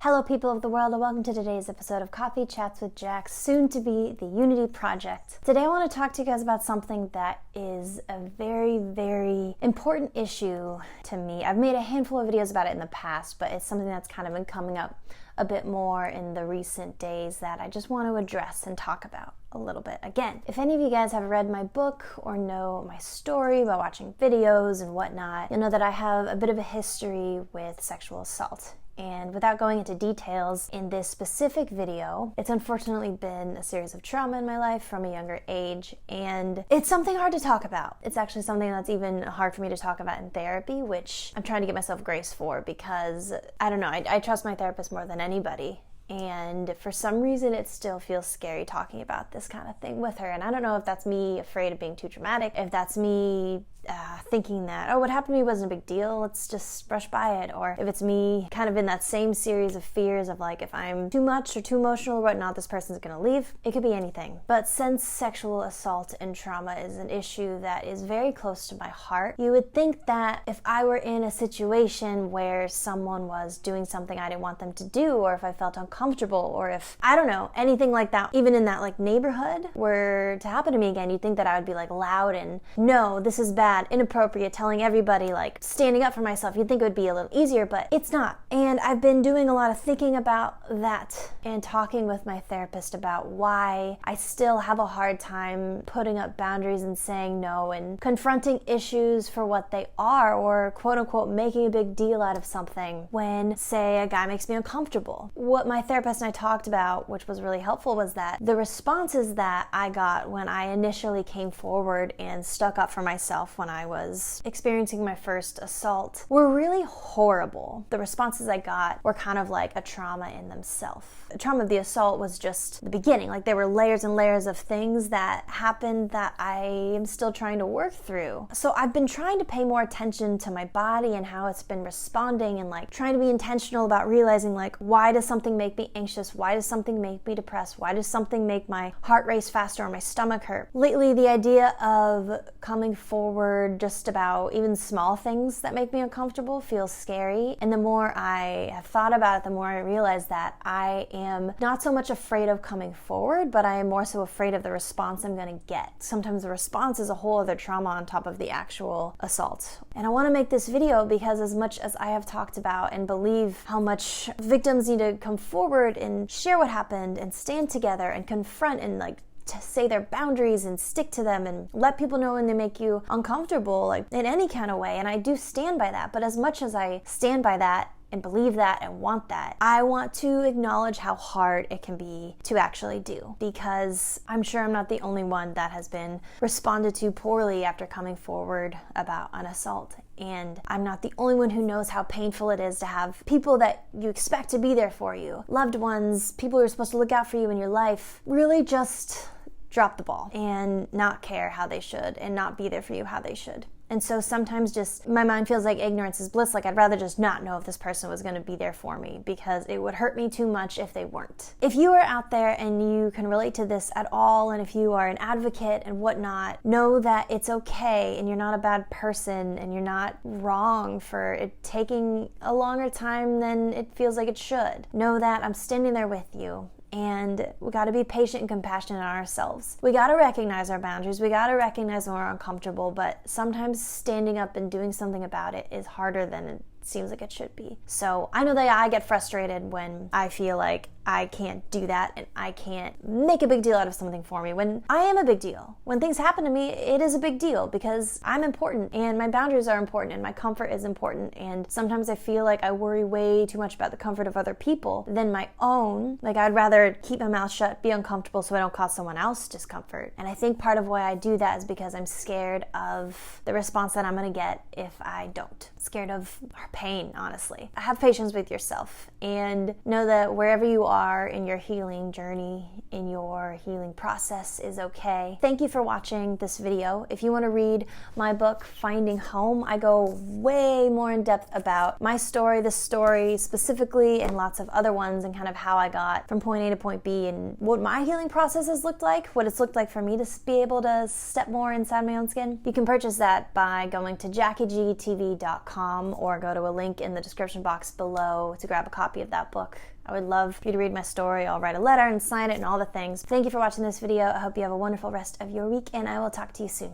Hello people of the world, and welcome to today's episode of Coffee Chats with Jax, soon to be the Unity Project. Today I want to talk to you guys about something that is a very, very important issue to me. I've made a handful of videos about it in the past, but it's something that's kind of been coming up a bit more in the recent days that I just want to address and talk about a little bit. Again, if any of you guys have read my book or know my story by watching videos and whatnot, you'll know that I have a bit of a history with sexual assault. And without going into details in this specific video, it's unfortunately been a series of trauma in my life from a younger age, and it's something hard to talk about. It's actually something that's even hard for me to talk about in therapy, which I'm trying to get myself grace for because, I don't know, I trust my therapist more than anybody. And for some reason, it still feels scary talking about this kind of thing with her. And I don't know if that's me afraid of being too dramatic, if that's me thinking that, oh, what happened to me wasn't a big deal, let's just brush by it, or if it's me kind of in that same series of fears of like, if I'm too much or too emotional or whatnot, this person's gonna leave. It could be anything. But since sexual assault and trauma is an issue that is very close to my heart, you would think that if I were in a situation where someone was doing something I didn't want them to do, or if I felt uncomfortable, or if, I don't know, anything like that, even in that like neighborhood were to happen to me again, you'd think that I would be like loud and, no, this is bad, inappropriate, telling everybody, like standing up for myself. You'd think it would be a little easier, but it's not. And I've been doing a lot of thinking about that and talking with my therapist about why I still have a hard time putting up boundaries and saying no and confronting issues for what they are, or quote unquote making a big deal out of something when, say, a guy makes me uncomfortable. What my therapist and I talked about, which was really helpful, was that the responses that I got when I initially came forward and stuck up for myself when I was experiencing my first assault were really horrible. The responses I got were kind of like a trauma in themselves. The trauma of the assault was just the beginning. Like there were layers and layers of things that happened that I am still trying to work through. So I've been trying to pay more attention to my body and how it's been responding, and like trying to be intentional about realizing like, why does something make me anxious? Why does something make me depressed? Why does something make my heart race faster or my stomach hurt? Lately, the idea of coming forward just about even small things that make me uncomfortable feels scary. And the more I have thought about it, the more I realize that I am not so much afraid of coming forward, but I am more so afraid of the response I'm going to get. Sometimes the response is a whole other trauma on top of the actual assault. And I want to make this video because as much as I have talked about and believe how much victims need to come forward and share what happened and stand together and confront and like to say their boundaries and stick to them and let people know when they make you uncomfortable, like in any kind of way. And I do stand by that. But as much as I stand by that and believe that and want that, I want to acknowledge how hard it can be to actually do, because I'm sure I'm not the only one that has been responded to poorly after coming forward about an assault. And I'm not the only one who knows how painful it is to have people that you expect to be there for you, loved ones, people who are supposed to look out for you in your life, really just drop the ball and not care how they should and not be there for you how they should. And so sometimes just my mind feels like ignorance is bliss. Like I'd rather just not know if this person was going to be there for me, because it would hurt me too much if they weren't. If you are out there and you can relate to this at all, and if you are an advocate and whatnot, know that it's okay and you're not a bad person and you're not wrong for it taking a longer time than it feels like it should. Know that I'm standing there with you. And we got to be patient and compassionate on ourselves. We got to recognize our boundaries. We got to recognize when we're uncomfortable, but sometimes standing up and doing something about it is harder than it seems like it should be. So I know that I get frustrated when I feel like I can't do that and I can't make a big deal out of something for me, when I am a big deal. When things happen to me, it is a big deal because I'm important and my boundaries are important and my comfort is important. And sometimes I feel like I worry way too much about the comfort of other people than my own. Like I'd rather keep my mouth shut, be uncomfortable so I don't cause someone else discomfort. And I think part of why I do that is because I'm scared of the response that I'm going to get if I don't. Scared of our pain, honestly. Have patience with yourself and know that wherever you are in your healing journey, in your healing process is okay. Thank you for watching this video. If you want to read my book, Finding Home, I go way more in depth about my story, this story specifically, and lots of other ones, and kind of how I got from point A to point B, and what my healing process has looked like, what it's looked like for me to be able to step more inside my own skin. You can purchase that by going to jackiegtv.com or go to a link in the description box below to grab a copy of that book. I would love for you to read my story. I'll write a letter and sign it and all the things. Thank you for watching this video. I hope you have a wonderful rest of your week, and I will talk to you soon.